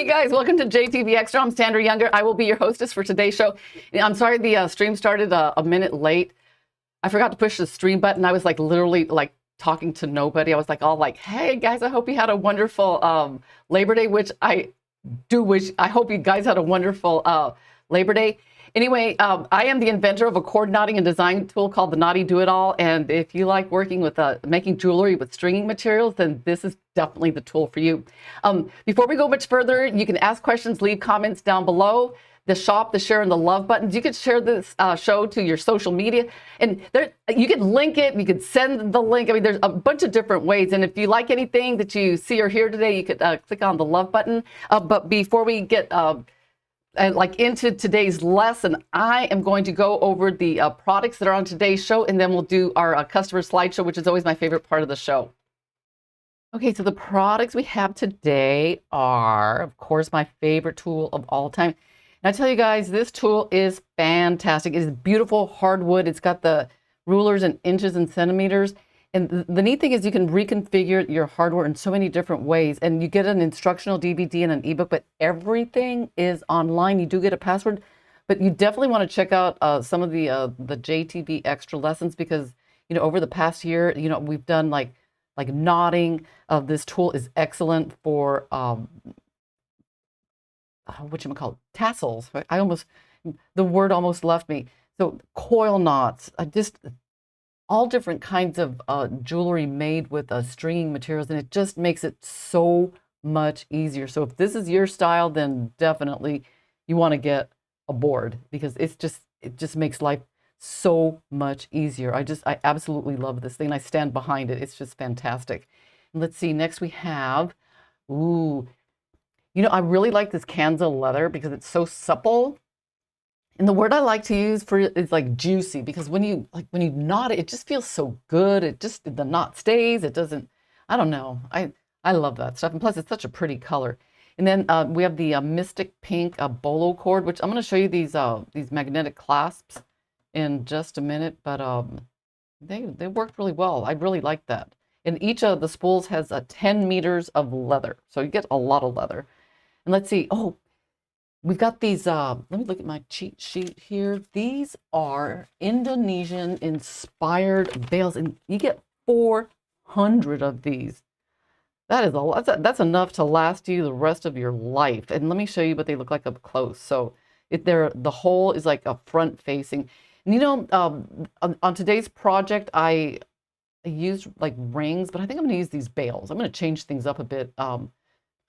guys, welcome to JTV Extra. I'm Sandra Younger. I will be your hostess for today's show. I'm sorry the stream started a minute late. I forgot to push the stream button. I was like literally like talking to nobody. I was like all like, hey guys, I hope you had a wonderful Labor Day, which I do wish. I hope you guys had a wonderful Labor Day. Anyway, I am the inventor of a cord knotting and design tool called the Knotty-Do-It-All. And if you like working with making jewelry with stringing materials, then this is definitely the tool for you. Before we go much further, you can ask questions, leave comments down below. The shop, the share, and the love buttons. You can share this show to your social media, and there you can link it. You can send the link. I mean, there's a bunch of different ways. And if you like anything that you see or hear today, you could click on the love button. But before we get into today's lesson, I am going to go over the products that are on today's show, and then we'll do our customer slideshow, which is always my favorite part of the show. Okay, so the products we have today are, of course, my favorite tool of all time. And I tell you guys, this tool is fantastic. It is beautiful hardwood. It's got the rulers in inches and centimeters. And the neat thing is you can reconfigure your hardware in so many different ways. And you get an instructional DVD and an ebook, but everything is online. You do get a password, but you definitely want to check out some of the JTV extra lessons because, you know, over the past year, you know, we've done like knotting. This tool is excellent for whatchamacallit, tassels. The word almost left me. So coil knots, just all different kinds of jewelry made with stringing materials, and it just makes it so much easier. So if this is your style, then definitely you want to get a board because it just makes life so much easier. I absolutely love this thing. I stand behind it. It's just fantastic. And let's see, next we have, ooh, you know, I really like this Kanza leather because it's so supple. And the word I like to use for it is like juicy, because when you knot it, it just feels so good. The knot stays. It doesn't, I don't know. I love that stuff. And plus it's such a pretty color. And then we have the Mystic Pink bolo cord, which I'm going to show you these magnetic clasps in just a minute, but they worked really well. I really like that. And each of the spools has 10 meters of leather. So you get a lot of leather. And let's see. Oh, we've got these, let me look at my cheat sheet here. These are Indonesian inspired veils, and you get 400 of these. That is a lot. That's enough to last you the rest of your life. And let me show you what they look like up close. So the whole is like a front facing. And you know, on today's project, I used like rings, but I think I'm going to use these bails. I'm going to change things up a bit.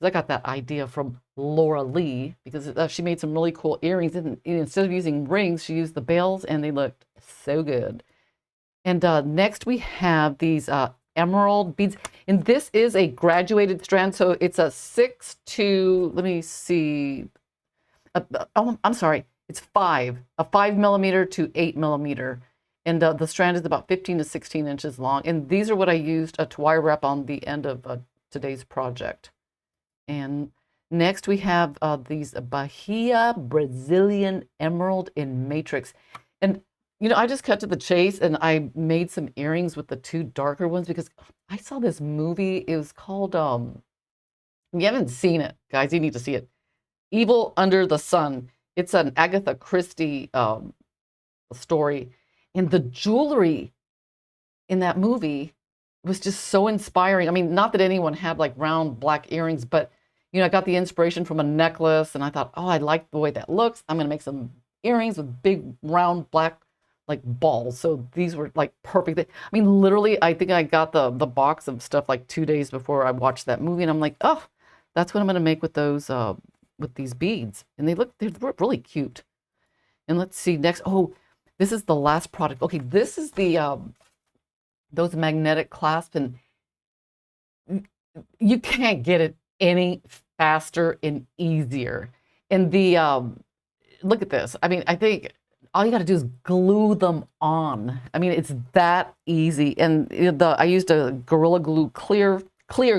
I got that idea from Laura Lee because she made some really cool earrings. And instead of using rings, she used the bails, and they looked so good. And next we have these emerald beads. And this is a graduated strand. So it's a 6 to, let me see. I'm sorry. It's a 5 millimeter to 8 millimeter. And the strand is about 15 to 16 inches long. And these are what I used to wire wrap on the end of today's project. And next we have these Bahia Brazilian Emerald in Matrix. And, you know, I just cut to the chase and I made some earrings with the two darker ones because I saw this movie. It was called, you haven't seen it, guys, you need to see it. Evil Under the Sun. It's an Agatha Christie story. And the jewelry in that movie was just so inspiring. I mean, not that anyone had like round black earrings, but you know, I got the inspiration from a necklace and I thought, oh, I like the way that looks. I'm going to make some earrings with big round black like balls. So these were like perfect. I mean, literally, I think I got the box of stuff like 2 days before I watched that movie. And I'm like, oh, that's what I'm going to make with those, with these beads. And they're really cute. And let's see next. Oh, this is the last product. Okay, this is the, those magnetic clasps, and you can't get it any faster and easier. And the look at this. I mean, I think all you got to do is glue them on. I mean, it's that easy. And I used a Gorilla Glue clear,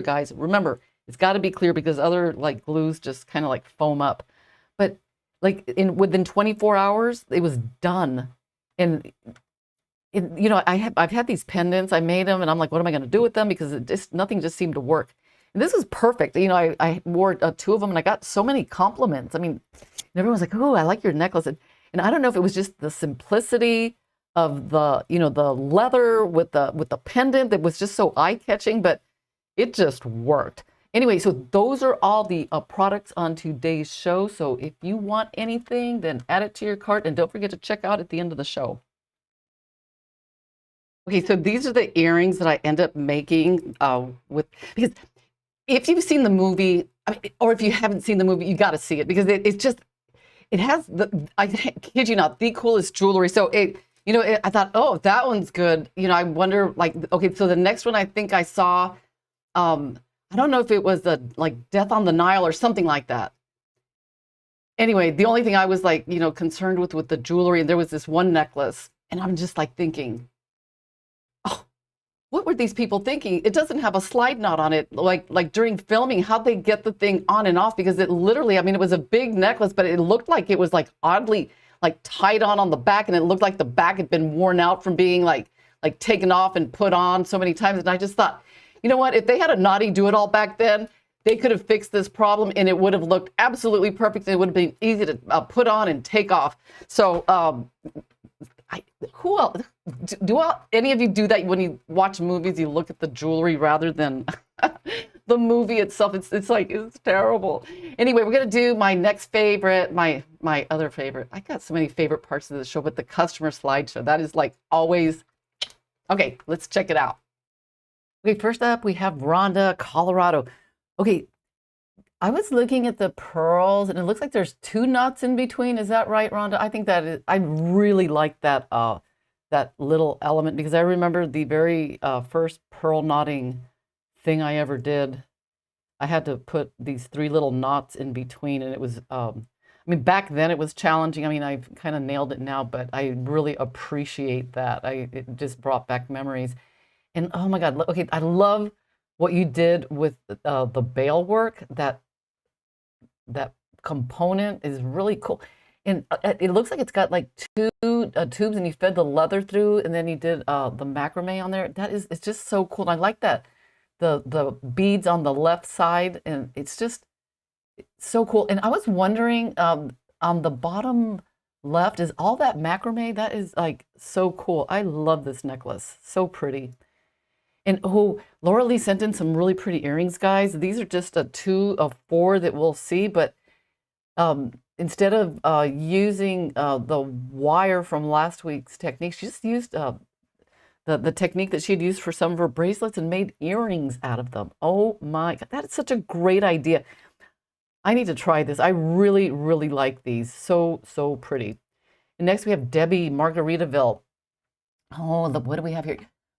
guys. Remember, it's got to be clear because other like glues just kind of like foam up. But like within 24 hours, it was done. And you know, I've had these pendants. I made them, and I'm like, what am I going to do with them? Because nothing just seemed to work. And this was perfect. You know, I wore two of them and I got so many compliments. I mean, and everyone's like, "Oh, I like your necklace." And I don't know if it was just the simplicity of the, you know, the leather with the pendant that was just so eye-catching, but it just worked. Anyway, so those are all the products on today's show. So if you want anything, then add it to your cart and don't forget to check out at the end of the show. Okay, so these are the earrings that I end up making with, because if you've seen the movie, I mean, or if you haven't seen the movie, you got to see it because it's just, it has the, I kid you not, the coolest jewelry. So you know, I thought, oh, that one's good. You know, I wonder, like, okay, so the next one I think I saw, I don't know if it was like Death on the Nile or something like that. Anyway, the only thing I was like, you know, concerned with the jewelry, and there was this one necklace, and I'm just like thinking, oh, what were these people thinking? It doesn't have a slide knot on it. Like during filming, how'd they get the thing on and off? Because it literally, I mean, it was a big necklace, but it looked like it was like oddly like tied on the back, and it looked like the back had been worn out from being like taken off and put on so many times. And I just thought, you know what? If they had a Knotty-Do-It-All back then, they could have fixed this problem and it would have looked absolutely perfect. And it would have been easy to put on and take off. So who else? Any of you do that when you watch movies? You look at the jewelry rather than the movie itself. It's like, it's terrible. Anyway, we're gonna do my next favorite, my other favorite. I got so many favorite parts of the show, but the customer slideshow, that is like always. Okay, let's check it out. Okay, first up we have Rhonda, Colorado. Okay, I was looking at the pearls and it looks like there's two knots in between. Is that right, Rhonda? I think that is, I really like that that little element because I remember the very first pearl knotting thing I ever did. I had to put these three little knots in between, and it was I mean, back then it was challenging. I mean, I've kind of nailed it now, but I really appreciate that. It just brought back memories. And oh my God, okay, I love what you did with the bail work. That component is really cool. And it looks like it's got like two tubes, and you fed the leather through, and then you did the macrame on there. It's just so cool. And I like that the beads on the left side, and it's just so cool. And I was wondering, on the bottom left, is all that macrame? That is like so cool. I love this necklace. So pretty. And oh, Laura Lee sent in some really pretty earrings, guys. These are just a 2 of 4 that we'll see, but instead of using the wire from last week's technique, she just used the technique that she had used for some of her bracelets and made earrings out of them. Oh my God, that is such a great idea. I need to try this. I really, really like these. So, so pretty. And next we have Debbie Margaritaville. Oh, what do we have here?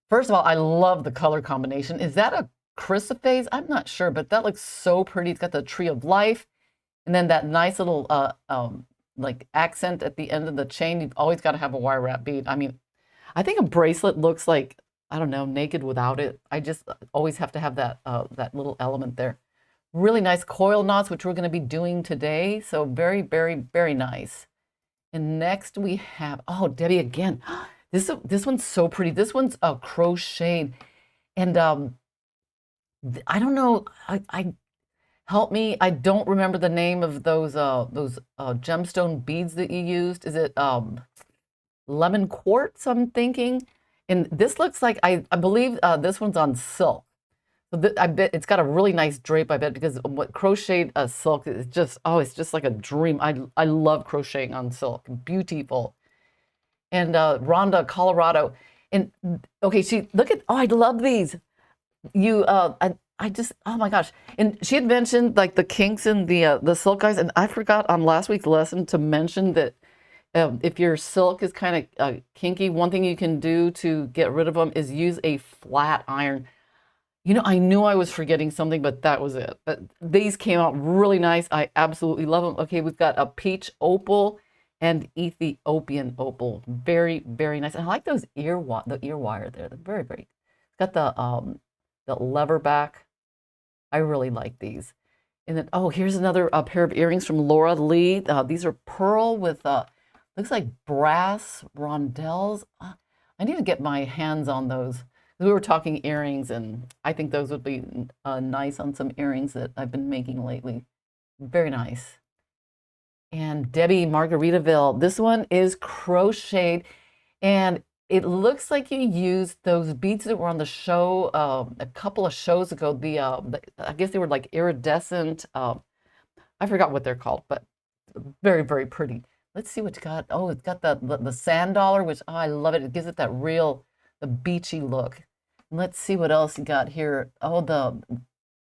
First of all, I love the color combination. Is that a chrysoprase? I'm not sure, but that looks so pretty. It's got the tree of life, and then that nice little like accent at the end of the chain. You've always got to have a wire wrap bead. I mean, I think a bracelet looks like, I don't know, naked without it. I just always have to have that that little element there. Really nice coil knots, which we're going to be doing today. So very, very, very nice. And next we have, oh, Debbie again. This one's so pretty. This one's crocheted, and I don't know. I help me. I don't remember the name of those gemstone beads that you used. Is it lemon quartz? I'm thinking, and this looks like I believe this one's on silk. So I bet it's got a really nice drape. I bet because what crocheted silk is just, oh, it's just like a dream. I love crocheting on silk. Beautiful. And Rhonda, Colorado. And okay, look at, oh, I love these. I just, oh my gosh. And she had mentioned like the kinks in the silk, guys, and I forgot on last week's lesson to mention that if your silk is kind of kinky, one thing you can do to get rid of them is use a flat iron. You know, I knew I was forgetting something, but that was it. But these came out really nice. I absolutely love them. Okay, we've got a peach opal and Ethiopian opal. Very, very nice. And I like those the ear wire there. They're very, very. It's got the lever back. I really like these. And then, oh, here's another pair of earrings from Laura Lee. These are pearl with looks like brass rondelles. I need to get my hands on those. We were talking earrings, and I think those would be nice on some earrings that I've been making lately. Very nice. And Debbie Margaritaville, this one is crocheted, and it looks like you used those beads that were on the show a couple of shows ago. I guess they were like iridescent. I forgot what they're called, but very, very pretty. Let's see what you got. Oh, it's got the sand dollar, which I love it. It gives it that real, the beachy look. And let's see what else you got here. Oh,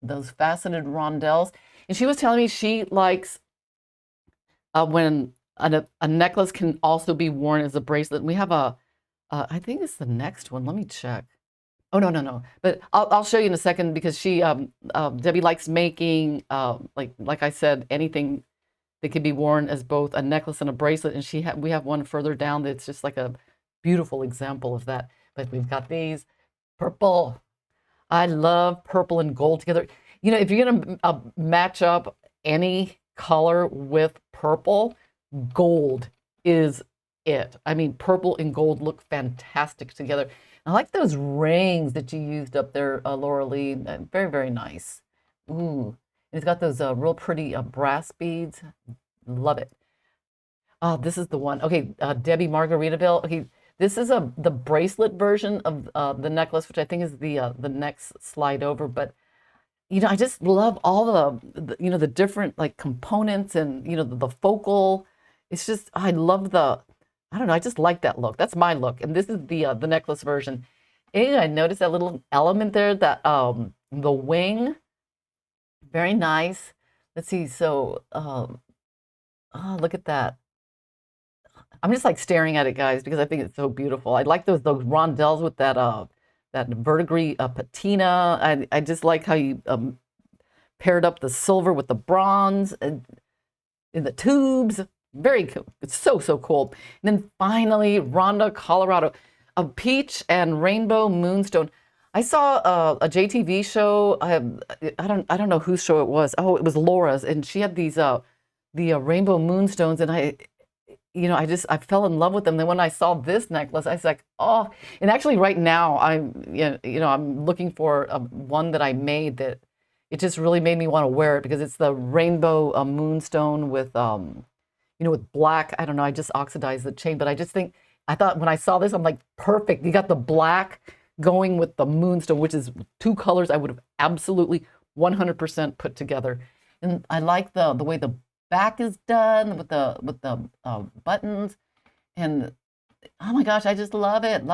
those faceted rondelles. And she was telling me she likes when a necklace can also be worn as a bracelet. We have I think it's the next one. Let me check. Oh, no. But I'll show you in a second because Debbie likes making, like I said, anything that can be worn as both a necklace and a bracelet. And we have one further down that's just like a beautiful example of that. But we've got these purple. I love purple and gold together. You know, if you're going to match up any color with purple, gold is it. I mean, purple and gold look fantastic together. I like those rings that you used up there, Laura Lee. Very, very nice. Ooh, it's got those real pretty brass beads. Love it. Oh, this is the one. Okay, Debbie Margaritaville. Okay, this is the bracelet version of the necklace, which I think is the next slide over. But you know, I just love all the different like components and the focal. It's just I love I don't know, I just like that look. That's my look. And this is the necklace version. And I noticed that little element there, that the wing. Very nice. Let's see. So oh, look at that. I'm just like staring at it, guys, because I think it's so beautiful. I like those rondelles with that verdigris patina. I just like how you paired up the silver with the bronze and in the tubes. Very cool. It's so cool. And then finally, Rhonda, Colorado, a peach and rainbow moonstone. I saw a JTV show. I don't know whose show it was. Oh, it was Laura's, and she had these the rainbow moonstones, and I fell in love with them. Then when I saw this necklace, I was like, oh. And actually, right now, I'm looking for one that I made that it just really made me want to wear it because it's the rainbow moonstone with with black. I don't know. I just oxidized the chain, but I thought when I saw this, I'm like, perfect. You got the black going with the moonstone, which is two colors I would have absolutely 100% put together. And I like the way the back is done with the buttons, and oh my gosh, I just love it. And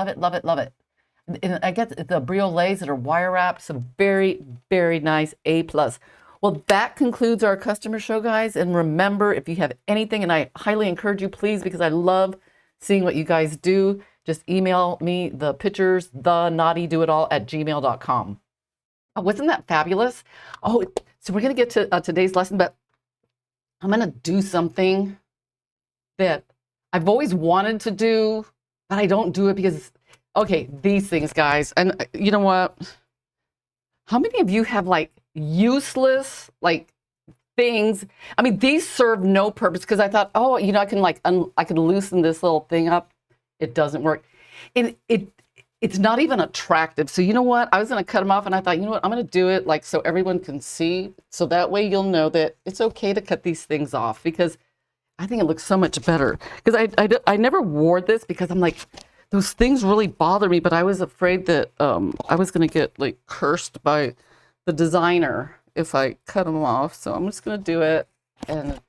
I get the briolets that are wire wrapped, so very, very nice. A+. Well, that concludes our customer show, guys. And remember, if you have anything, and I highly encourage you, please, because I love seeing what you guys do, just email me the pictures, knotty-do-it-all@gmail.com. Oh, wasn't that fabulous? Oh, so we're going to get to today's lesson, but I'm going to do something that I've always wanted to do, but I don't do it because, okay, these things, guys. And you know what? How many of you have like useless like things? I mean, these serve no purpose because I thought, oh, I can I could loosen this little thing up. It doesn't work. And it's not even attractive. So you know what? I was going to cut them off, and I thought, you know what? I'm going to do it like so everyone can see. So that way you'll know that it's okay to cut these things off because I think it looks so much better. Because I never wore this because I'm like, those things really bother me, but I was afraid that I was going to get like cursed by the designer if I cut them off. So I'm just going to do it. And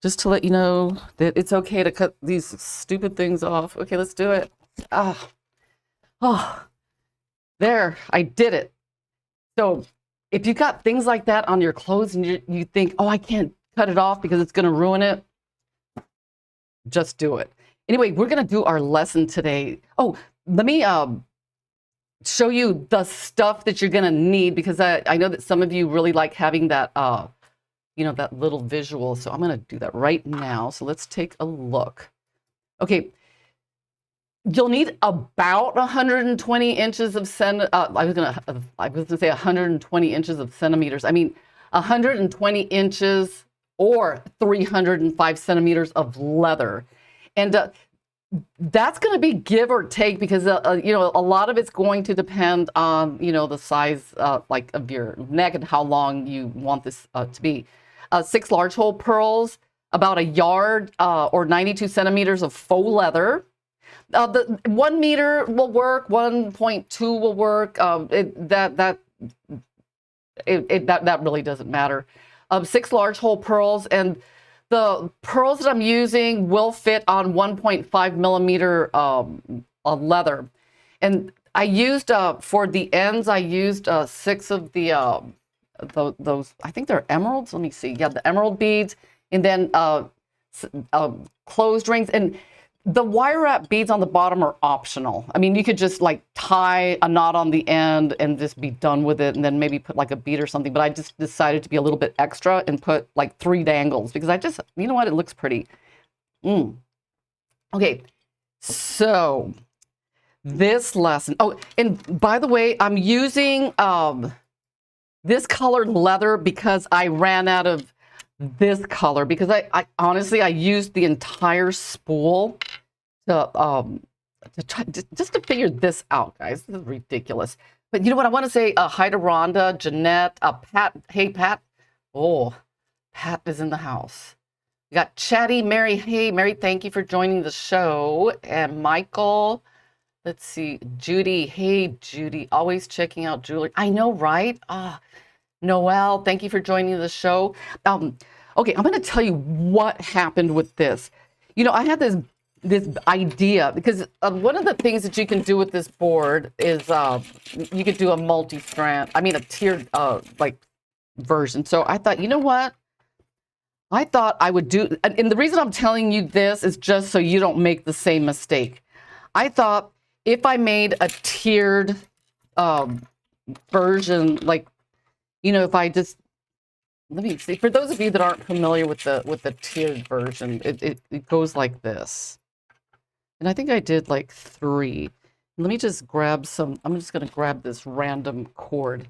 just to let you know that it's okay to cut these stupid things off. Okay, let's do it. Oh, there, I did it. So if you got things like that on your clothes and you think, oh, I can't cut it off because it's going to ruin it, just do it. Anyway, we're going to do our lesson today. Oh, let me show you the stuff that you're going to need because I know that some of you really like having that that little visual. So I'm going to do that right now. So let's take a look. Okay. You'll need about 120 inches of I was gonna say 120 inches of centimeters. I mean, 120 inches or 305 centimeters of leather. And That's going to be give or take because you know, a lot of it's going to depend on, you know, the size like of your neck and how long you want this to be. 6 large hole pearls, about a yard or 92 centimeters of faux leather. The 1 meter will work, 1.2 will work. That really doesn't matter. 6 large hole pearls, and the pearls that I'm using will fit on 1.5 millimeter leather. And I used for the ends, I used 6 of the those, I think they're emeralds. Let me see. Yeah, the emerald beads, and then closed rings. And the wire wrap beads on the bottom are optional. I mean, you could just like tie a knot on the end and just be done with it, and then maybe put like a bead or something. But I just decided to be a little bit extra and put like 3 dangles because I just, you know what, it looks pretty. Okay, so this lesson. Oh, and by the way, I'm using this colored leather because I ran out of this color, because I honestly, I used the entire spool to try just to figure this out, guys. This is ridiculous. But you know what? I want to say hi to Rhonda, Jeanette, Pat. Hey, Pat. Oh, Pat is in the house. We got Chatty, Mary. Hey, Mary, thank you for joining the show. And Michael. Let's see, Judy. Hey, Judy, always checking out jewelry. I know, right? Noelle, thank you for joining the show. Okay, I'm going to tell you what happened with this. You know, I had this idea because one of the things that you can do with this board is you could do a multi-strand. I mean, a tiered like version. So I thought, you know what? I thought I would do, and the reason I'm telling you this is just so you don't make the same mistake. I thought if I made a tiered version, like, you know, if I just, let me see, for those of you that aren't familiar with the tiered version, it goes like this. And I think I did like 3. Let me just grab some, I'm just going to grab this random cord.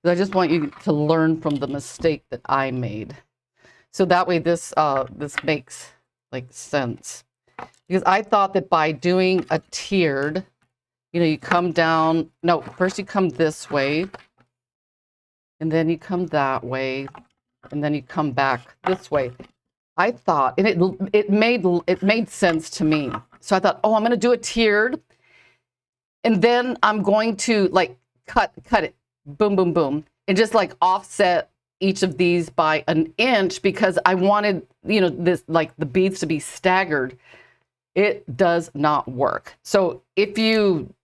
I just want you to learn from the mistake that I made. So that way this makes like sense. Because I thought that by doing a tiered, you know, you come down, no, first you come this way, and then you come that way, and then you come back this way. I thought, and it made sense to me. So I thought, oh, I'm going to do a tiered, and then I'm going to like cut it, boom, boom, boom, and just like offset each of these by 1 inch because I wanted, you know, this like the beads to be staggered. It does not work. So if you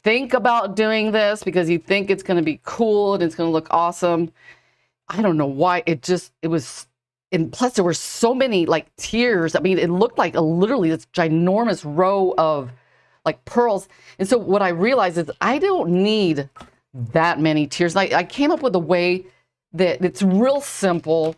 think about doing this because you think it's going to be cool and it's going to look awesome, I don't know why it was, and plus there were so many like tiers. I mean, it looked like literally this ginormous row of like pearls. And so what I realized is I don't need that many tiers. I came up with a way that it's real simple.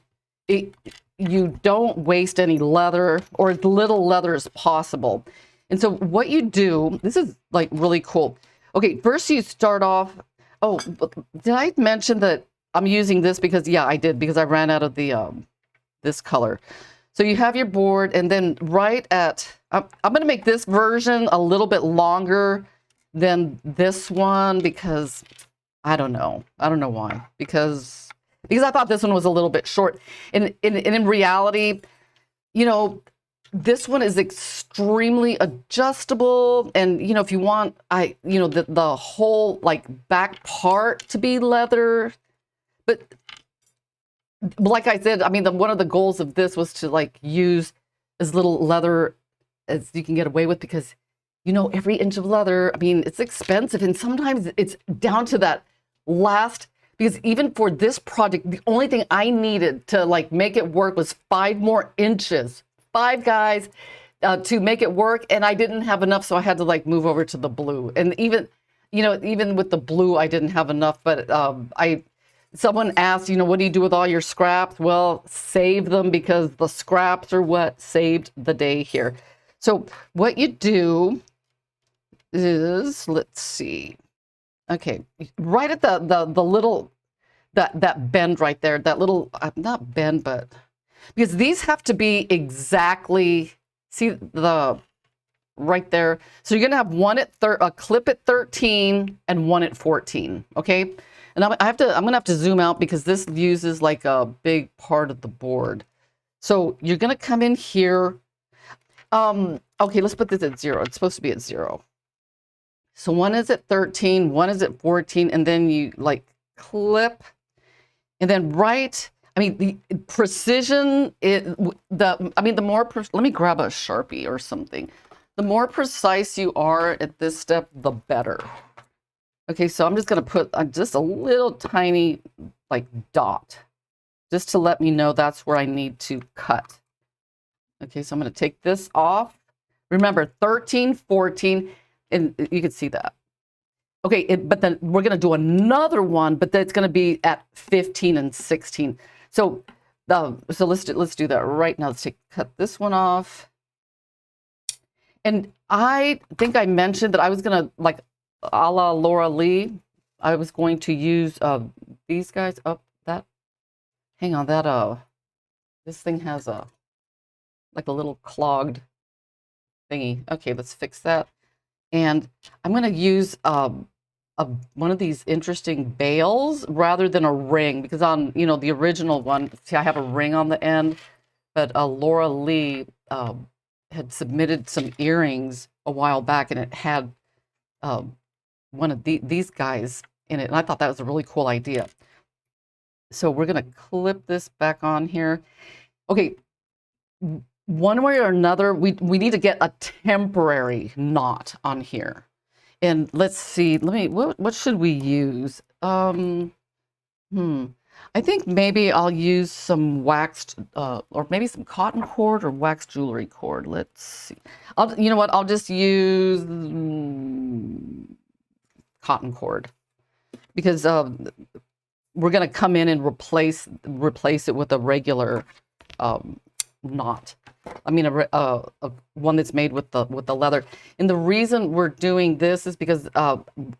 You don't waste any leather, or as little leather as possible. And so what you do, this is like really cool. Okay, first you start off, oh, did I mention that I'm using this because, yeah, I did, because I ran out of the this color. So you have your board, and then right at, I'm going to make this version a little bit longer than this one because I don't know why, because I thought this one was a little bit short. And in reality, you know, this one is extremely adjustable. And, you know, if you want, you know, the whole like back part to be leather, but like I said, I mean, one of the goals of this was to like use as little leather as you can get away with, because, you know, every inch of leather, I mean, it's expensive. And sometimes it's down to that last, because even for this project, the only thing I needed to like make it work was 5 more inches, 5 guys to make it work. And I didn't have enough. So I had to like move over to the blue. And even, you know, even with the blue, I didn't have enough, but someone asked, you know, what do you do with all your scraps? Well, save them, because the scraps are what saved the day here. So what you do is, let's see. Okay, right at the little, that bend right there, that little, not bend, but because these have to be exactly, see the right there. So you're gonna have one at a clip at 13 and one at 14. Okay, and I'm gonna have to zoom out because this uses like a big part of the board. So you're gonna come in here. Okay, let's put this at 0. It's supposed to be at 0. So one is at 13, one is at 14, and then you like clip, and then right. I mean, the precision, the more, let me grab a Sharpie or something. The more precise you are at this step, the better. Okay, so I'm just going to put just a little tiny, like, dot, just to let me know that's where I need to cut. Okay, so I'm going to take this off. Remember, 13, 14, and you can see that. Okay, but then we're going to do another one, but that's going to be at 15 and 16. So let's do that right now. Let's cut this one off. And I think I mentioned that I was gonna, like, a la Laura Lee, I was going to use these guys. Oh, hang on, this thing has like a little clogged thingy. Okay, let's fix that. And I'm gonna use one of these interesting bails rather than a ring, because on the original one, see, I have a ring on the end, but Laura Lee had submitted some earrings a while back, and it had one of these guys in it, and I thought that was a really cool idea. So we're gonna clip this back on here. Okay, one way or another, we need to get a temporary knot on here. And let's see, what should we use? I think maybe I'll use some waxed, or maybe some cotton cord or waxed jewelry cord. Let's see. You know what? I'll just use cotton cord, because we're going to come in and replace it with a regular knot. I mean, a one that's made with the leather. And the reason we're doing this is because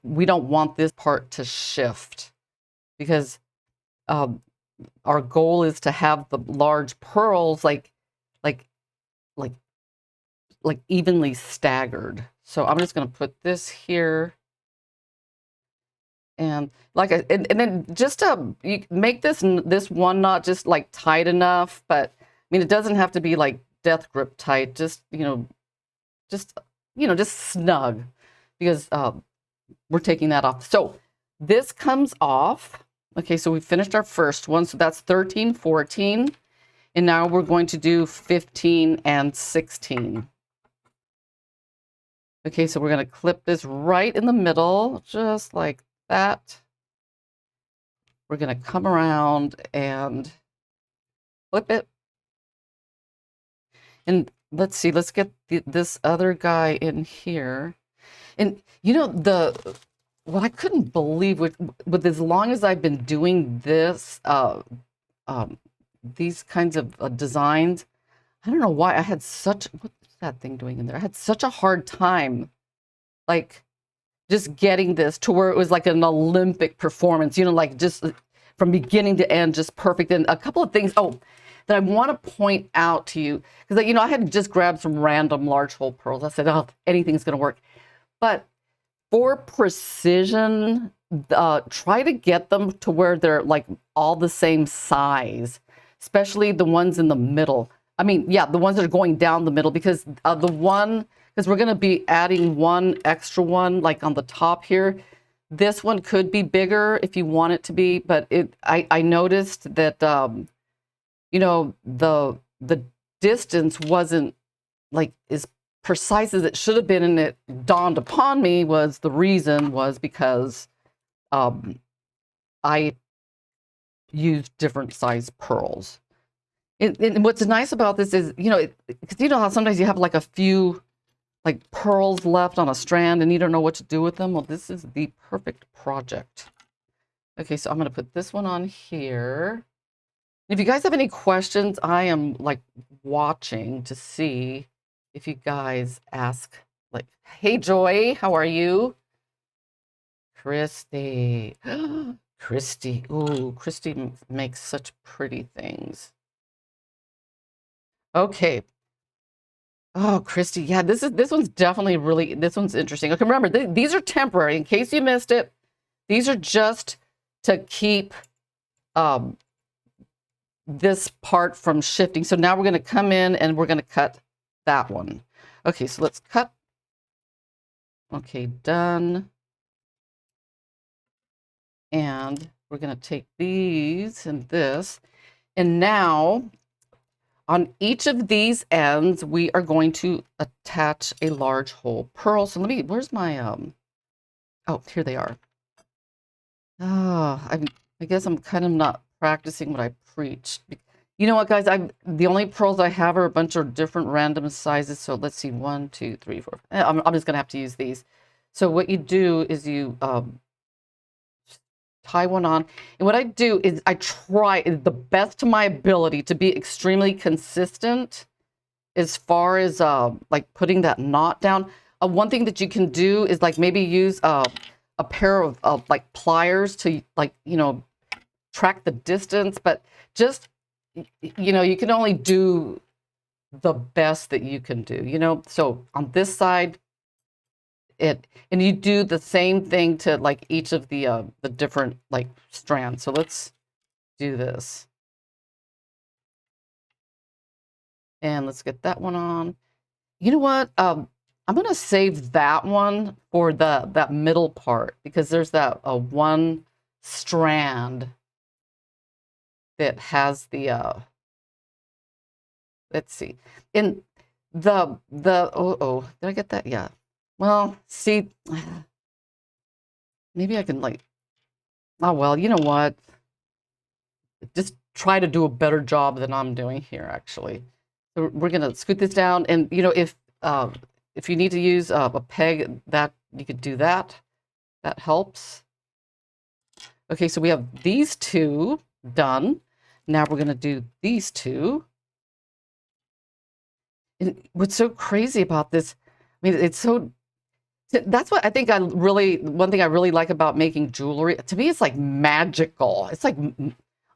we don't want this part to shift, because our goal is to have the large pearls like evenly staggered. So I'm just going to put this here, and and then just you make this one knot just like tight enough, but I mean, it doesn't have to be like death grip tight, just snug, because we're taking that off. So this comes off. Okay, so we finished our first one, so that's 13, 14, and now we're going to do 15 and 16. Okay, so we're going to clip this right in the middle, just like that. We're going to come around and flip it. And let's see, let's get this other guy in here. And what I couldn't believe with as long as I've been doing this, these kinds of designs, I don't know why I had what's that thing doing in there? I had such a hard time, like, just getting this to where it was like an Olympic performance, like just from beginning to end, just perfect. And a couple of things, that I want to point out to you, because I had just grabbed some random large hole pearls. I said, anything's going to work. But for precision, try to get them to where they're like all the same size, especially the ones in the middle. I mean, yeah, the ones that are going down the middle, because we're going to be adding one extra one like on the top here. This one could be bigger if you want it to be, but I noticed that the distance wasn't like as precise as it should have been, and it dawned upon me the reason was because I used different size pearls. And what's nice about this is, because how sometimes you have like a few like pearls left on a strand and you don't know what to do with them. Well, this is the perfect project. Okay, so I'm going to put this one on here. If you guys have any questions, I am like watching to see if you guys ask, like, hey Joy, how are you? Christy. Christy. Ooh, Christy makes such pretty things. Okay. Oh, Christy, yeah, this one's definitely really, this one's interesting. Okay, remember, these are temporary. In case you missed it, these are just to keep um, this part from shifting. So now we're going to come in and we're going to cut that one. Okay, so let's cut. Okay, done. And we're going to take these and this. And now on each of these ends, we are going to attach a large hole pearl. So let me, where's my, oh, here they are. Oh, I guess I'm kind of not practicing what I preach. You know what, guys? The only pearls I have are a bunch of different random sizes. So let's see, 1, 2, 3, 4. I'm just gonna have to use these. So what you do is you tie one on, and what I do is I try the best to my ability to be extremely consistent as far as like putting that knot down. One thing that you can do is like maybe use a pair of like pliers to like, you know, track the distance, but just, you know, you can only do the best that you can do, you know. So on this side, and you do the same thing to like each of the different like strands. So let's do this. And let's get that one on. You know what? I'm gonna save that one for that middle part because there's that one strand that has the let's see. In oh, did I get that? Yeah. Well, see, maybe I can like, oh well, you know what? Just try to do a better job than I'm doing here, actually. So we're gonna scoot this down, and you know, if you need to use a peg, that you could do that. That helps. Okay, so we have these two done. Now we're gonna do these two. And what's so crazy about this, I mean, it's so, that's what I think one thing I really like about making jewelry. To me, it's like magical. It's like,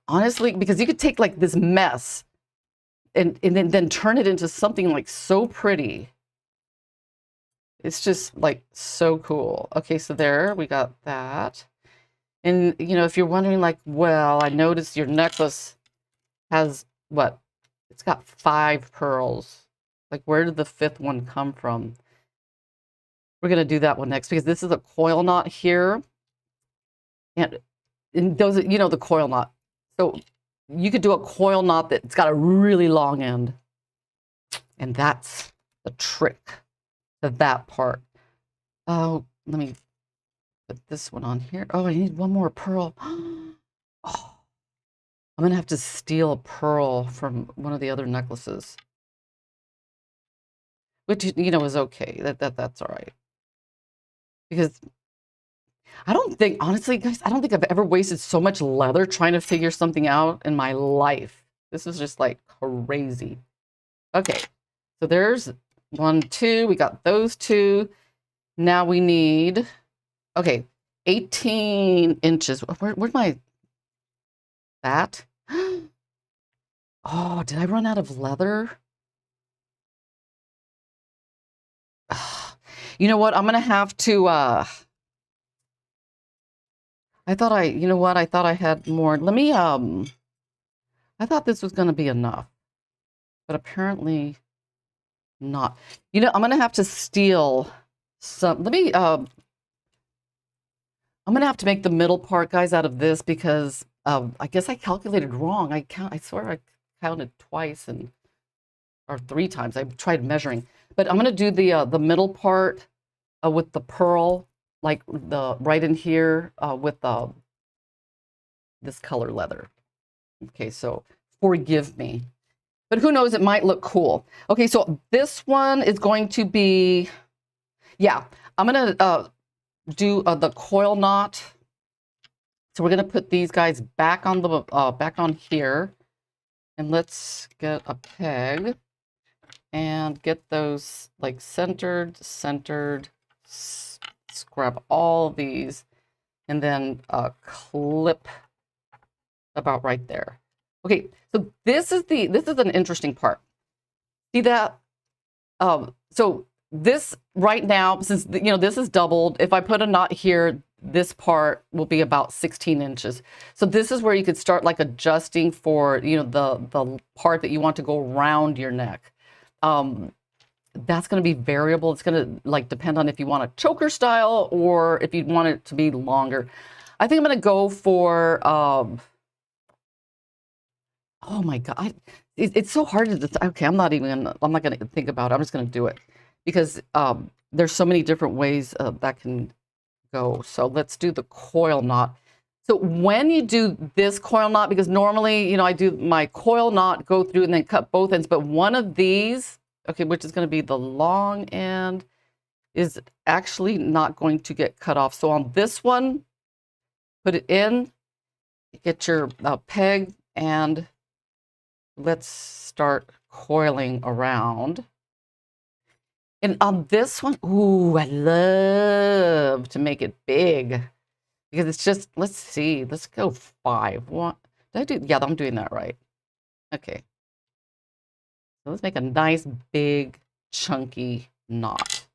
honestly, because you could take like this mess and then turn it into something like so pretty. It's just like so cool. Okay, so there we got that. And you know, if you're wondering like, well, I noticed your necklace has what? It's got 5 pearls. Like, where did the 5th one come from? We're gonna do that one next because this is a coil knot here. And those, you know, the coil knot. So you could do a coil knot that's got a really long end. And that's the trick to that part. Oh, let me put this one on here. Oh, I need one more pearl. Oh, I'm gonna have to steal a pearl from one of the other necklaces, which you know is okay. That's all right because I don't think, honestly, guys, I don't think I've ever wasted so much leather trying to figure something out in my life. This is just like crazy. Okay, so there's 1, 2. We got those 2. Now we need, okay, 18 inches. Where's my that? Oh, did I run out of leather? You know what? I'm gonna have to. I thought you know what? I thought I had more. Let me. I thought this was gonna be enough, but apparently not. You know, I'm gonna have to steal some. Let me. I'm gonna have to make the middle part, guys, out of this because I guess I calculated wrong. I swear I counted twice or 3 times. I tried measuring, but I'm gonna do the middle part with the pearl, like the right in here with this color leather. Okay, so forgive me, but who knows? It might look cool. Okay, so this one is going to be, yeah. I'm gonna do the coil knot. So we're gonna put these guys back on the back on here, and let's get a peg and get those like centered. Grab all of these, and then clip about right there. Okay, so this is an interesting part. See that So this right now, since this is doubled, if I put a knot here, this part will be about 16 inches. So this is where you could start like adjusting for, the part that you want to go around your neck. That's going to be variable. It's going to like depend on if you want a choker style or if you want it to be longer. I think I'm going to go for, oh my God, it's so hard to decide. Okay, I'm not going to think about it. I'm just going to do it because there's so many different ways that can go. So let's do the coil knot. So when you do this coil knot, because normally, I do my coil knot, go through and then cut both ends, but one of these, okay, which is going to be the long end, is actually not going to get cut off. So on this one, put it in, get your peg, and let's start coiling around. And on this one, ooh, I love to make it big because it's just, let's see, let's go 5. What did I do? Yeah, I'm doing that right. Okay. So let's make a nice, big, chunky knot.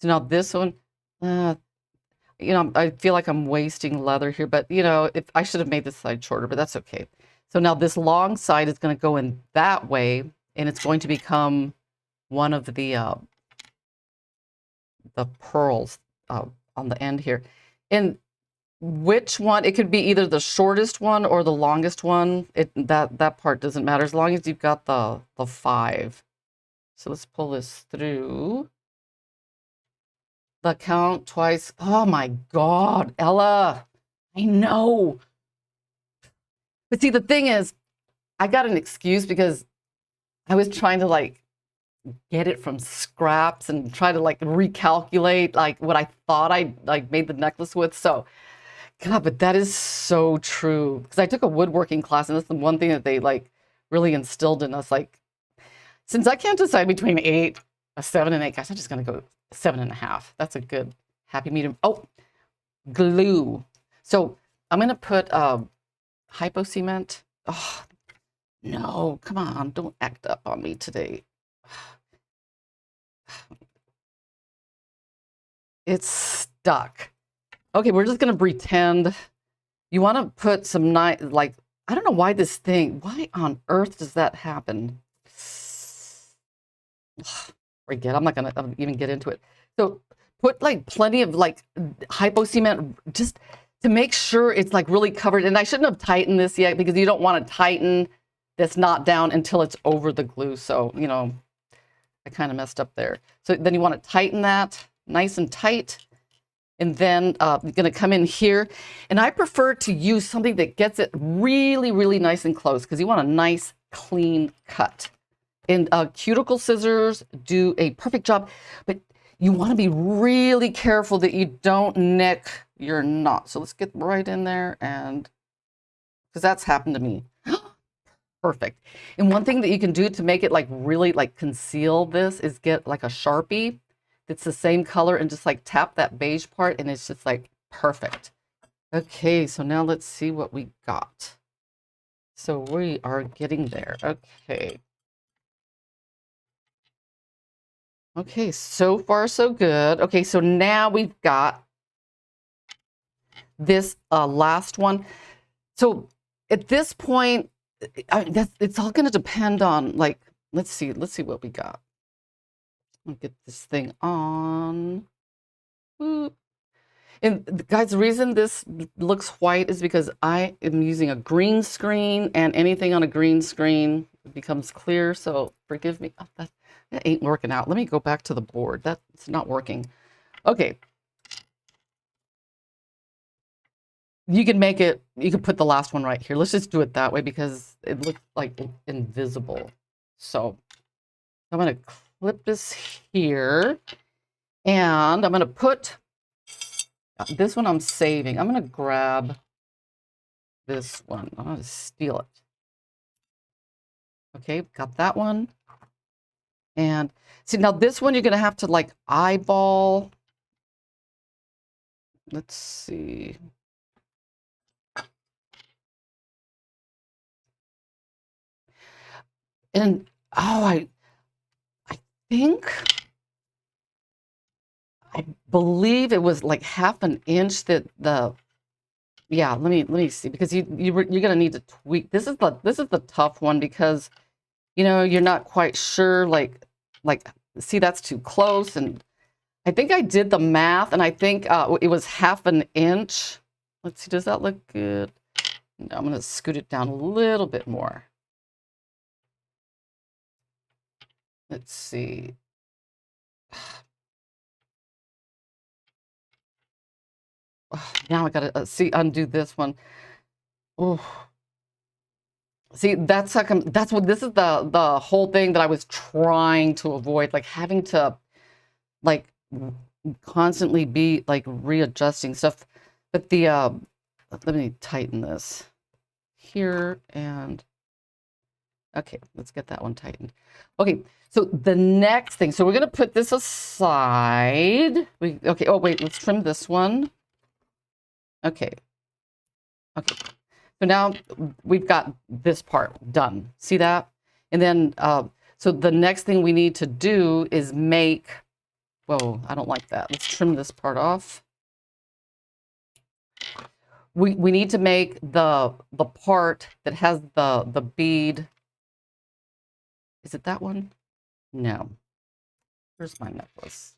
So now this one, I feel like I'm wasting leather here, but if I should have made this side shorter, but that's okay. So now this long side is going to go in that way, and it's going to become one of the pearls on the end here. And which one? It could be either the shortest one or the longest one. That part doesn't matter as long as you've got the 5. So let's pull this through. The count twice. Oh my God, Ella. I know. But see, the thing is, I got an excuse because I was trying to like get it from scraps and try to like recalculate like what I thought I like made the necklace with. So, God, but that is so true. Because I took a woodworking class, and that's the one thing that they like really instilled in us. Like, since I can't decide between a 7 and 8, guys, I'm just gonna go 7.5. That's a good happy medium. Oh, glue. So I'm gonna put hypo cement. Oh no, come on, don't act up on me today. It's stuck. Okay, we're just gonna pretend. You want to put some nice, like, I don't know why why on earth does that happen? Forget, I'm not gonna even get into it. So put like plenty of like hypo cement just to make sure it's like really covered. And I shouldn't have tightened this yet because you don't want to tighten this knot down until it's over the glue. So, I kind of messed up there. So then you want to tighten that nice and tight. And then you're going to come in here. And I prefer to use something that gets it really, really nice and close because you want a nice, clean cut. And cuticle scissors do a perfect job, but you want to be really careful that you don't nick your knot. So let's get right in there, and because that's happened to me. Perfect. And one thing that you can do to make it like really like conceal this is get like a Sharpie that's the same color and just like tap that beige part, and it's just like perfect. Okay, so now let's see what we got. So we are getting there. Okay. Okay, so far so good. Okay, so now we've got this last one. So at this point, it's all going to depend on like, let's see what we got. I'll get this thing on. And guys, the reason this looks white is because I am using a green screen, and anything on a green screen becomes clear. So forgive me. Oh, that ain't working out. Let me go back to the board. That's not working. Okay. You can make it, you can put the last one right here. Let's just do it that way because it looks like invisible. So I'm going to clip this here, and I'm going to put this one I'm saving. I'm going to grab this one. I'm going to steal it. Okay, got that one. And see, now this one you're going to have to like eyeball. Let's see. And oh, think, I believe it was like 1/2 inch that yeah, let me see, because you're gonna need to tweak. This is the tough one, because you're not quite sure, like see, that's too close, and I think I did the math, and I think it was 1/2 inch. Let's see, does that look good? No, I'm gonna scoot it down a little bit more. Let's see. Now I gotta see, undo this one. Oh, see, that's what this is, the whole thing that I was trying to avoid, like having to like constantly be like readjusting stuff. But let me tighten this here, and okay, let's get that one tightened. Okay, so the next thing, so we're gonna put this aside. Okay, oh wait, let's trim this one. Okay. Okay. So now we've got this part done. See that? And then, so the next thing we need to do is make, whoa, I don't like that. Let's trim this part off. We need to make the part that has the bead. Is it that one? No. Where's my necklace?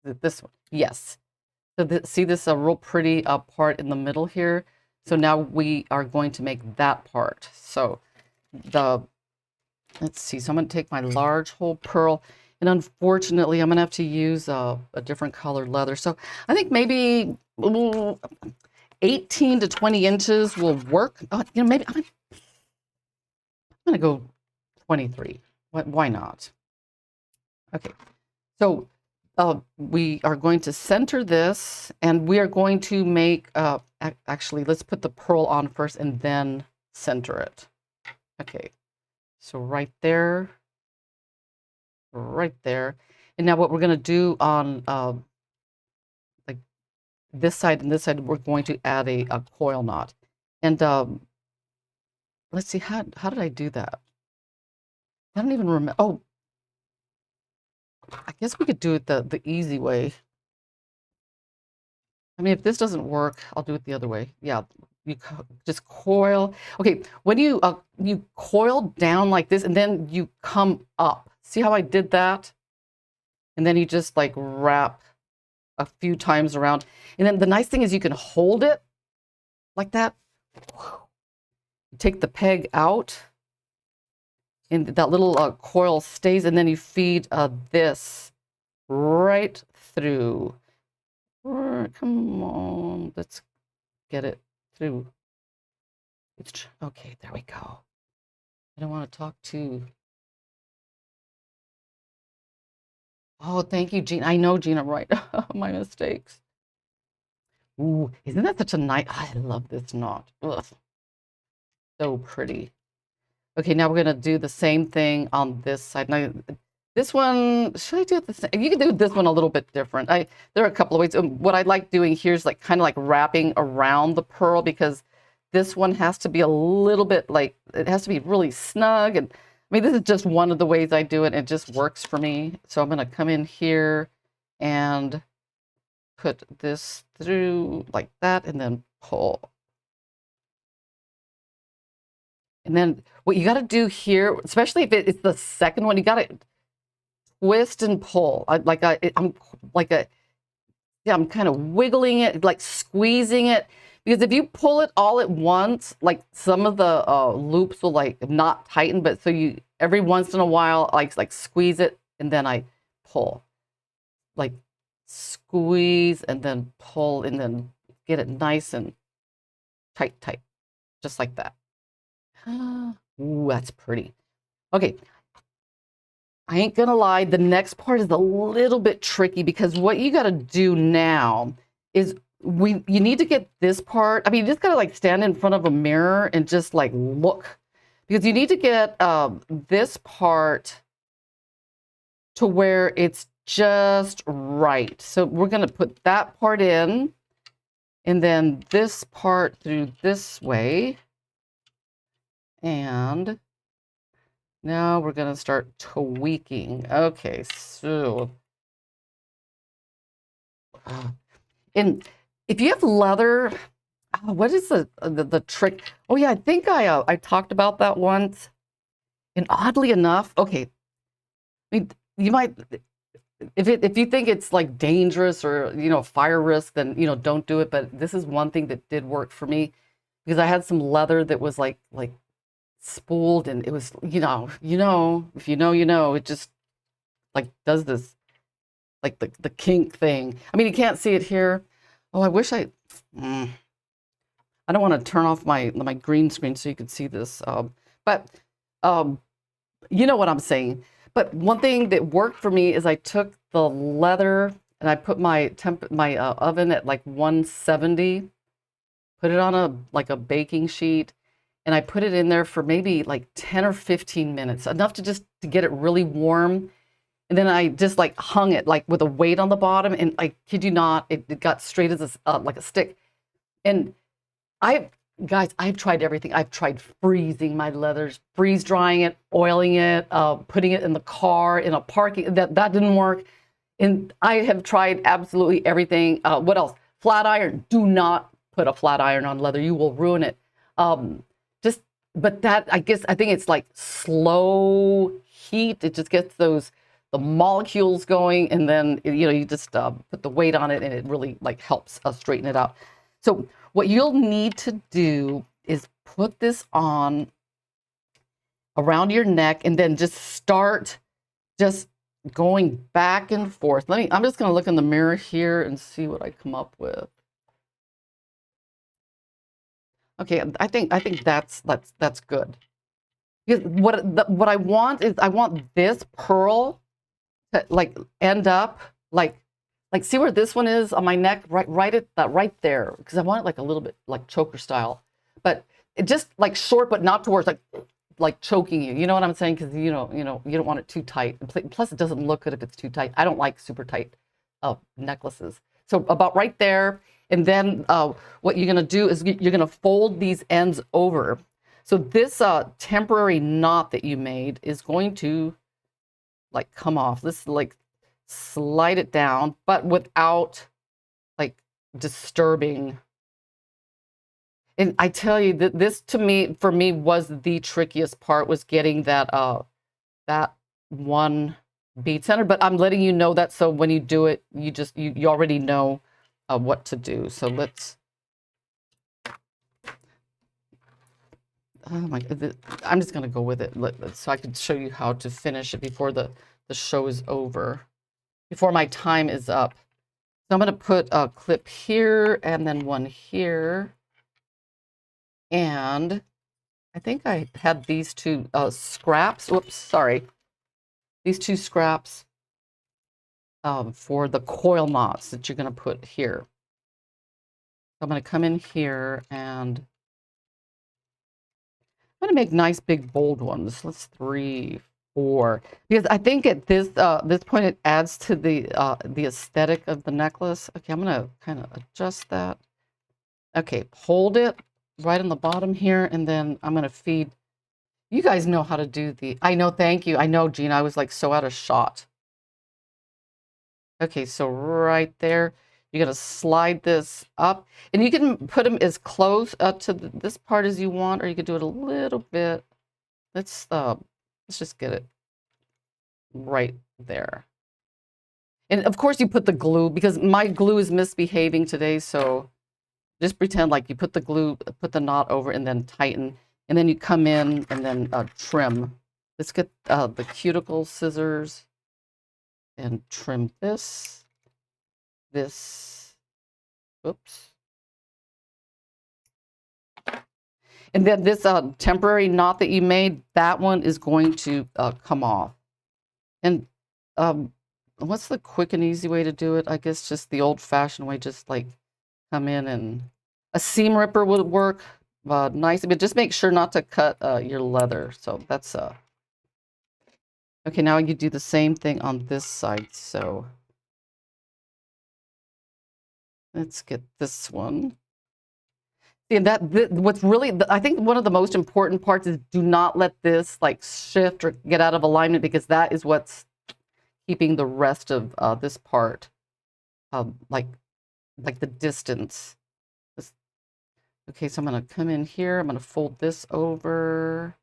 Is it this one? Yes. So see this a real pretty part in the middle here. So now we are going to make that part. So let's see. So I'm going to take my large hole pearl, and unfortunately, I'm going to have to use a different colored leather. So I think maybe 18 to 20 inches will work. Maybe I'm going to go 23. Why not? Okay. So we are going to center this, and we are going to make, actually, let's put the pearl on first and then center it. Okay, so right there. And now what we're going to do on like this side and this side, we're going to add a coil knot. And let's see, how did I do that? I don't even remember. Oh, I guess we could do it the easy way. I mean, if this doesn't work, I'll do it the other way. Yeah, you just coil. Okay, when you coil down like this, and then you come up. See how I did that? And then you just like wrap a few times around. And then the nice thing is you can hold it like that. Take the peg out, and that little coil stays, and then you feed this right through. Come on, let's get it through. Okay, there we go. I don't want to talk too. Oh, thank you, Jean. I know, Jean, I'm right. My mistakes. Ooh, isn't that such a nice? I love this knot. Ugh, so pretty. Okay, now we're gonna do the same thing on this side. Now, this one, should I do it the same? You can do this one a little bit different. There are a couple of ways. What I like doing here is like kind of like wrapping around the pearl, because this one has to be a little bit like, it has to be really snug. And I mean, this is just one of the ways I do it. It just works for me. So I'm gonna come in here and put this through like that, and then pull. And then what you got to do here, especially if it's the second one, you got to twist and pull. I'm kind of wiggling it, like squeezing it, because if you pull it all at once, like some of the loops will like not tighten, but so you every once in a while like squeeze it, and then I pull, like squeeze and then pull, and then get it nice and tight, just like that. Ooh, that's pretty. Okay, I ain't gonna lie, the next part is a little bit tricky, because what you gotta do now is you need to get this part. I mean, you just gotta like stand in front of a mirror and just like look, because you need to get this part to where it's just right. So we're gonna put that part in, and then this part through this way, and Now we're going to start tweaking. Okay, so and if you have leather, what is the trick? Oh yeah, I think I talked about that once. And oddly enough, okay, I mean, you might if you think it's like dangerous or fire risk, then don't do it. But this is one thing that did work for me because I had some leather that was like spooled, and it was if it just like does this like the kink thing. I mean, you can't see it here. Oh, I wish I don't want to turn off my green screen so you can see this. But um, you know what I'm saying. But one thing that worked for me is I took the leather and I put my oven at like 170, put it on a baking sheet, and I put it in there for maybe like 10 or 15 minutes, enough to get it really warm. And then I just like hung it like with a weight on the bottom, and I kid you not, it got straight as like a stick. And I've tried everything. I've tried freezing my leathers, freeze drying it, oiling it, putting it in the car, in a parking. That didn't work. And I have tried absolutely everything. What else? Flat iron. Do not put a flat iron on leather. You will ruin it. Just, but I think it's like slow heat. It just gets the molecules going, and then you just put the weight on it, and it really like helps straighten it out. So what you'll need to do is put this on around your neck, and then just start just going back and forth. I'm just going to look in the mirror here and see what I come up with. Okay, I think that's good. Because what I want is I want this pearl to like end up like see where this one is on my neck, right at that right there, because I want it like a little bit like choker style, but it just like short, but not towards like choking you. You know what I'm saying? Because you don't want it too tight. Plus, it doesn't look good if it's too tight. I don't like super tight necklaces. So about right there, and then what you're gonna do is you're gonna fold these ends over. So this temporary knot that you made is going to like come off. This like slide it down, but without like disturbing. And I tell you that this for me was the trickiest part, was getting that one bead center. But I'm letting you know that, so when you do it, you already know what to do. So let's. Oh my! I'm just gonna go with it, so I can show you how to finish it before the show is over, before my time is up. So I'm going to put a clip here and then one here. And I think I had these two scraps. Whoops, sorry. These two scraps for the coil knots that you're going to put here. So I'm going to come in here, and I'm going to make nice big bold ones. Let's 3, 4, because I think at this point it adds to the aesthetic of the necklace. Okay, I'm going to kind of adjust that. Okay, hold it right on the bottom here, and then I'm going to feed. You guys know how to do I know, thank you. I know, Gina, I was like so out of shot. Okay, so right there, you're going to slide this up, and you can put them as close to this part as you want, or you could do it a little bit. Let's just get it right there. And of course you put the glue, because my glue is misbehaving today, so just pretend like you put the glue, put the knot over, and then tighten, and then you come in and then trim. Let's get the cuticle scissors and trim this. Oops. And then this temporary knot that you made, that one is going to come off. And what's the quick and easy way to do it? I guess just the old-fashioned way, just like come in, and a seam ripper would work nice, but just make sure not to cut your leather. So that's okay. Now you do the same thing on this side. So let's get this one. And what's really, I think one of the most important parts is do not let this like shift or get out of alignment, because that is what's keeping the rest of this part like the distance. Okay, so I'm going to come in here. I'm going to fold this over.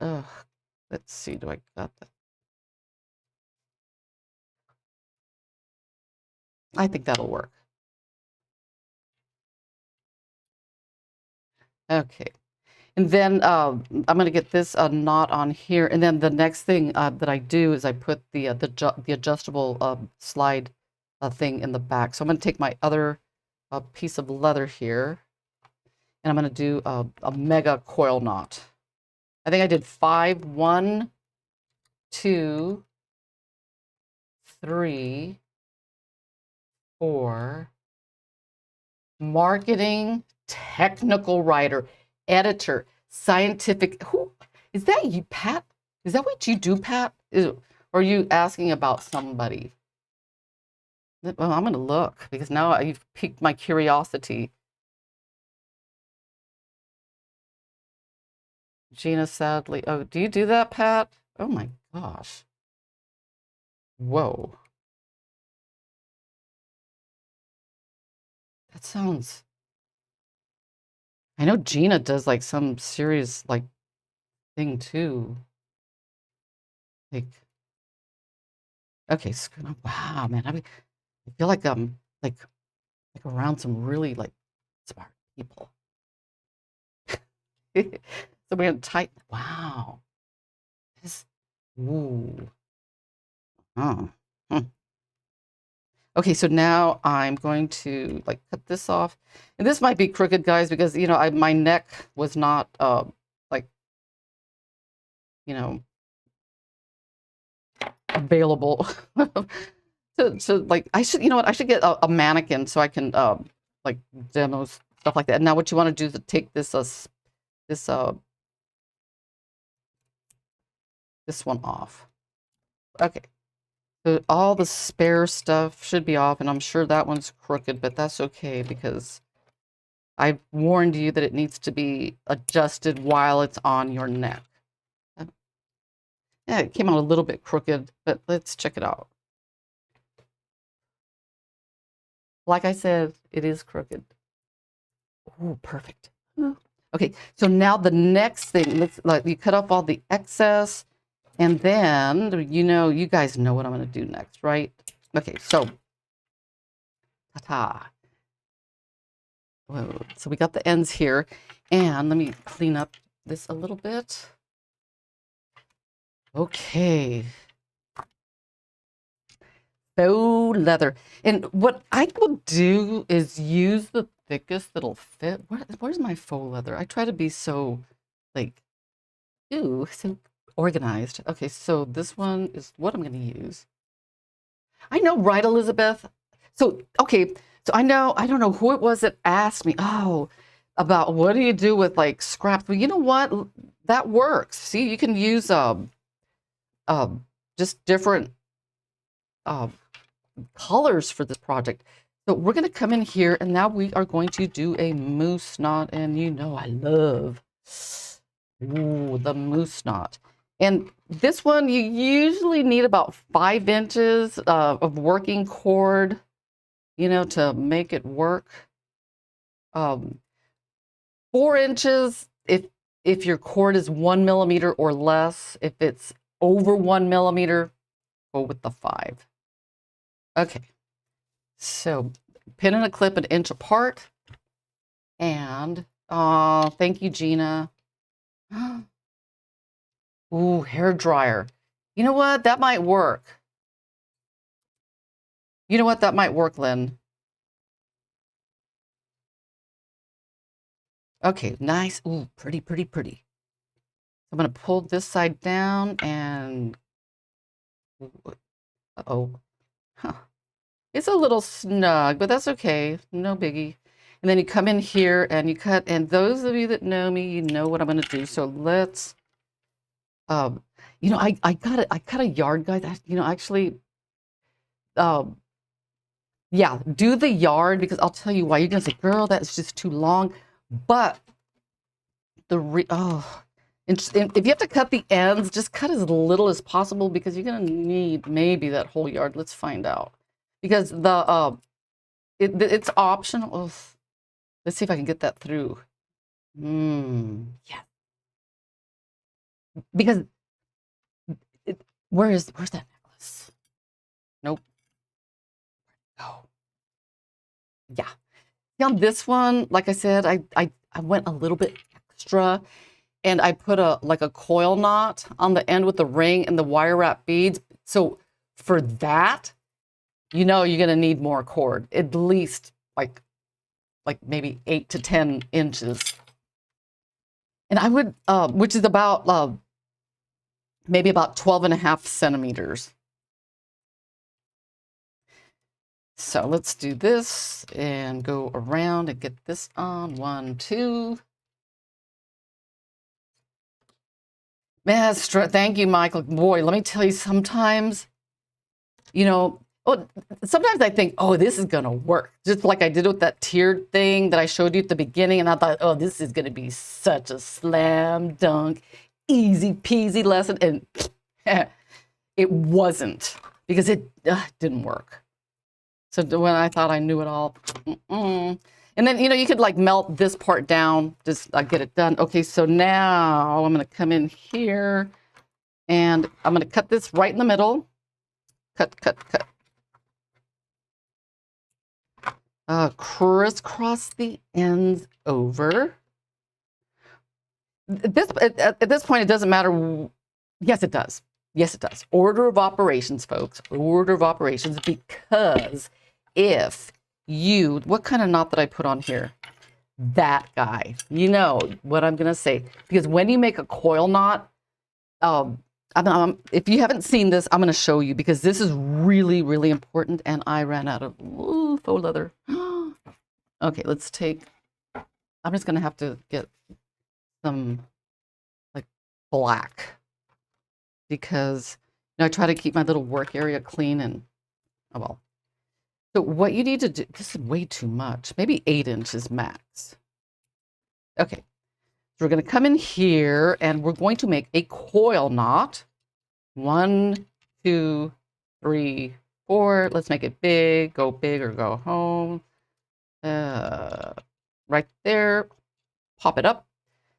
Ugh, let's see, do I got that? I think that'll work. Okay. And then I'm going to get this knot on here. And then the next thing that I do is I put the adjustable slide thing in the back. So I'm going to take my other piece of leather here, and I'm going to do a mega coil knot. I think I did 5, 1, 2, 3, 4. Marketing, technical writer, editor, scientific. Who is that? You, Pat? Is that what you do, Pat? Or are you asking about somebody? Well, I'm going to look, because now you've piqued my curiosity. Gina, sadly. Oh, do you do that, Pat? Oh my gosh. Whoa. That sounds. I know Gina does like some serious like thing too. Like, okay, wow, man. I feel like I'm like around some really like smart people. So we're gonna tighten. Wow. This. Ooh. Oh. Hmm. Okay, so now I'm going to like cut this off, and this might be crooked, guys, because you know my neck was not like available to like I should I should get a mannequin so I can like demo stuff like that. And now what you want to do is take this this one off. Okay. So all the spare stuff should be off, and I'm sure that one's crooked, but that's okay because I warned you that it needs to be adjusted while it's on your neck. Yeah, it came out a little bit crooked, but let's check it out. Like I said, it is crooked. Oh, perfect. Okay, so now the next thing, let's like you cut off all the excess, and then you guys know what I'm going to do next, right? Okay, so ta-ta. Whoa. So we got the ends here, and let me clean up this a little bit. Okay. Faux leather. And what I will do is use the thickest that'll fit. Where's my faux leather? I try to be so, like, so organized. Okay, so this one is what I'm going to use. I know, right, Elizabeth? So, okay, so I don't know who it was that asked me, about what do you do with, like, scraps? Well, you know what? That works. See, you can use just different colors for this project. So we're going to come in here, and now we are going to do a moose knot, and I love the moose knot. And this one, you usually need about 5 inches of working cord, to make it work. 4 inches if your cord is 1 millimeter or less. If it's over 1 millimeter, go with the 5. Okay, so pin and a clip 1 inch apart, and thank you, Gina. Ooh, hair dryer. You know what? That might work. You know what? That might work, Lynn. Okay, nice. Ooh, pretty, pretty, pretty. I'm going to pull this side down and, uh-oh. Huh. It's a little snug, but that's okay. No biggie. And then you come in here and you cut, and those of you that know me, you know what I'm going to do. So let's, I cut a yard guide. Actually, yeah, do the yard, because I'll tell you why. You're gonna say, girl, that's just too long. But and if you have to cut the ends, just cut as little as possible, because you're gonna need maybe that whole yard. Let's find out. Because it's optional. Ugh. Let's see if I can get that through. Yeah. Because where's that necklace? Nope. Oh, yeah. See, on this one, like I said, I went a little bit extra, and I put a coil knot on the end with the ring and the wire wrap beads. So for that, you're gonna need more cord, at least like maybe 8 to 10 inches. And I would, which is about maybe about 12.5 centimeters. So let's do this and go around and get this on. 1, 2. Man, thank you, Michael. Boy, let me tell you, sometimes, sometimes I think, oh, this is going to work. Just like I did with that tiered thing that I showed you at the beginning. And I thought, oh, this is going to be such a slam dunk, easy peasy lesson. And it wasn't, because it didn't work. So when I thought I knew it all, and then, you could like melt this part down, just get it done. Okay, so now I'm going to come in here and I'm going to cut this right in the middle. Cut, cut, cut. Crisscross the ends over. At this point, it doesn't matter. Yes, it does. Yes, it does. Order of operations, folks. Order of operations, because if what kind of knot did I put on here? That guy. You know what I'm going to say. Because when you make a coil knot, if you haven't seen this, I'm going to show you, because this is really, really important. And I ran out of faux leather. Okay, let's take, I'm just going to have to get some like black, because I try to keep my little work area clean, and oh well. So what you need to do, this is way too much, maybe 8 inches max. Okay, so we're going to come in here and we're going to make a coil knot. 1, 2, 3, 4. Let's make it big. Go big or go home. Right there. Pop it up.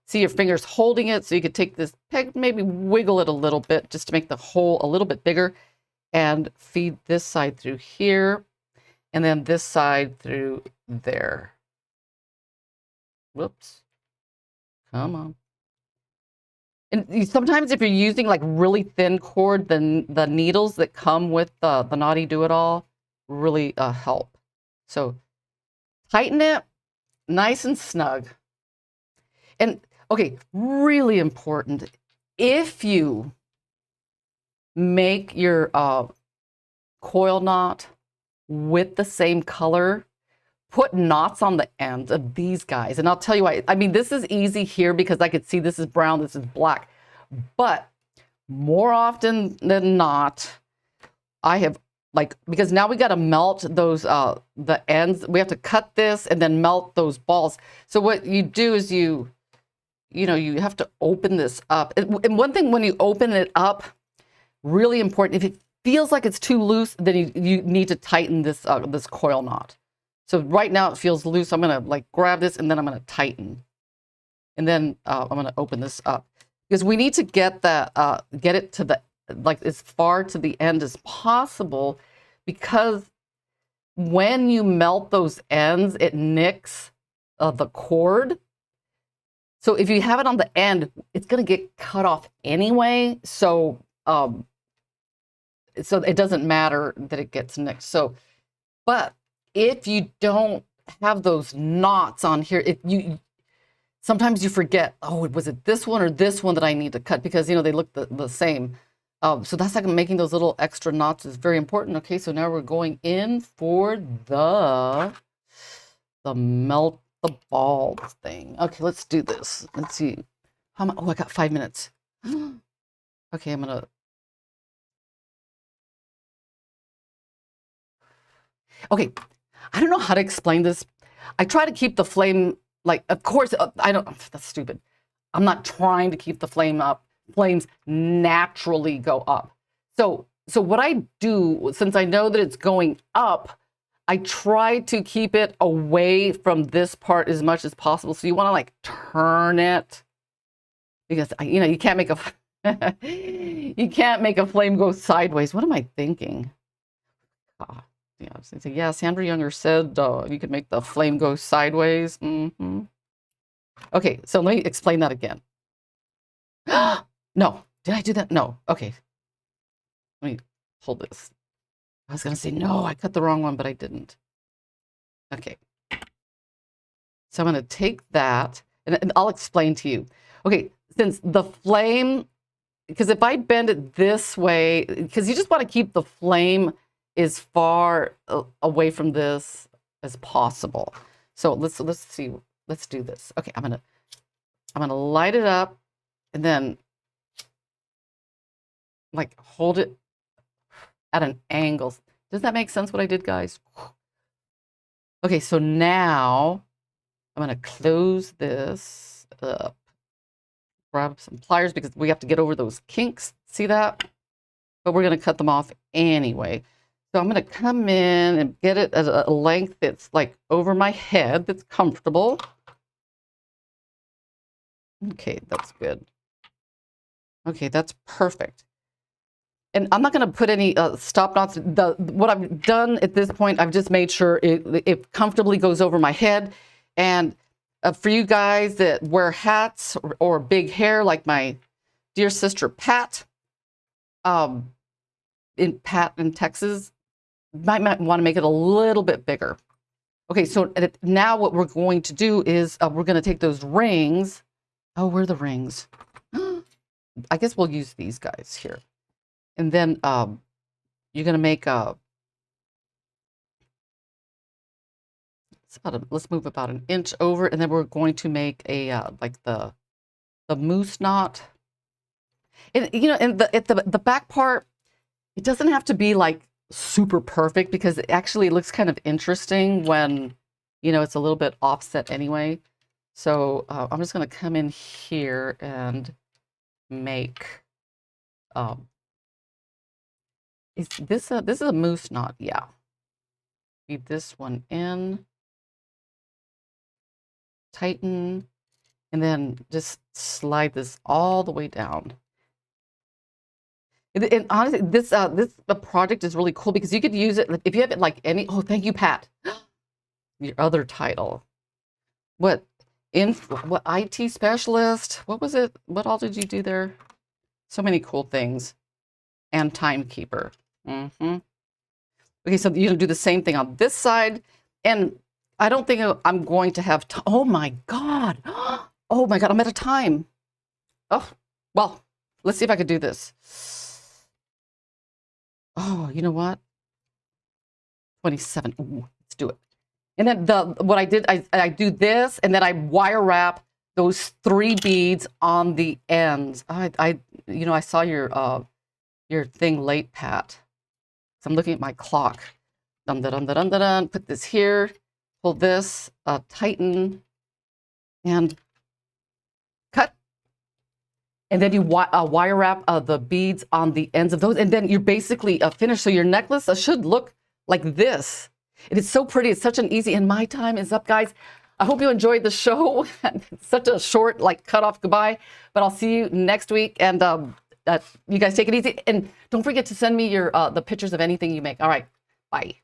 See your fingers holding it, so you could take this peg, maybe wiggle it a little bit just to make the hole a little bit bigger, and feed this side through here, and then this side through there. Whoops. Come on. And sometimes if you're using like really thin cord, then the needles that come with the Knotty-Do-It-All really help. So tighten it nice and snug. And okay, really important, if you make your coil knot with the same color, put knots on the ends of these guys. And I'll tell you why. I mean, this is easy here because I could see this is brown, this is black. But more often than not, I have because now we got to melt those, the ends. We have to cut this and then melt those balls. So what you do is you have to open this up. And one thing, when you open it up, really important, if it feels like it's too loose, then you need to tighten this this coil knot. So right now it feels loose. I'm going to grab this and then I'm going to tighten. And then I'm going to open this up, because we need to get that, get it to the, as far to the end as possible, because when you melt those ends, it nicks the cord. So if you have it on the end, it's going to get cut off anyway. So, so it doesn't matter that it gets nicked. So, but if you don't have those knots on here, sometimes you forget, oh, was it this one or this one that I need to cut, because they look the same. So that's like making those little extra knots is very important. Okay, so now we're going in for the melt the balls thing. Okay, let's do this. Let's see. How much? Oh, I got 5 minutes. Okay, I'm gonna. Okay, I don't know how to explain this. I try to keep the flame, like, of course, I don't, that's stupid. I'm not trying to keep the flame up. Flames naturally go up. So what I do, since I know that it's going up, I try to keep it away from this part as much as possible. So you want to like turn it, because you know you can't make a you can't make a flame go sideways. What am I thinking? Yeah, I was gonna say, yeah, Sandra Younger said you could make the flame go sideways. Okay, so let me explain that again. No, did I do that? No. Okay, let me hold this. I was gonna say no, I cut the wrong one, but I didn't. Okay, so I'm gonna take that, and I'll explain to you. Okay, since the flame, because if I bend it this way, because you just want to keep the flame as far away from this as possible. So let's see, let's do this. Okay, I'm gonna light it up, and then like hold it at an angle. Does that make sense what I did, guys? Okay, so now I'm gonna close this up. Grab some pliers because we have to get over those kinks. See that? But we're gonna cut them off anyway. So I'm gonna come in and get it at a length that's like over my head, that's comfortable. Okay, that's good. Okay, that's perfect. And I'm not going to put any stop knots. What I've done at this point, I've just made sure it comfortably goes over my head. And for you guys that wear hats or big hair, like my dear sister Pat, in Texas, might want to make it a little bit bigger. Okay, so now what we're going to do is we're going to take those rings. Oh, where are the rings? I guess we'll use these guys here. And then you're going to make a, let's move about an inch over, and then we're going to make a, like the moose knot. And, you know, and at the back part, it doesn't have to be like super perfect, because it actually looks kind of interesting when, you know, it's a little bit offset anyway. So I'm just going to come in here and make, this is a moose knot, yeah. Feed this one in, tighten, and then just slide this all the way down. And honestly, this project is really cool because you could use it if you have it like any. Oh, thank you, Pat. Your other title, what IT specialist? What was it? What all did you do there? So many cool things, and timekeeper. Okay, so you're gonna do the same thing on this side, and I don't think I'm going to have. Oh my God! Oh my God! I'm out of time. Oh well, let's see if I could do this. Oh, you know what? 27. Ooh, let's do it. And then what I did, I do this, and then I wire wrap those 3 beads on the ends. You know, I saw your thing late, Pat. So I'm looking at my clock. Dun dun dun dun dun dun. Put this here. Pull this. Tighten. And cut. And then you wire wrap the beads on the ends of those, and then you're basically finished. So your necklace should look like this. It is so pretty. It's such an easy, and my time is up, guys. I hope you enjoyed the show. Such a short, like, cut off goodbye, but I'll see you next week. And you guys take it easy. And don't forget to send me your the pictures of anything you make. All right, bye.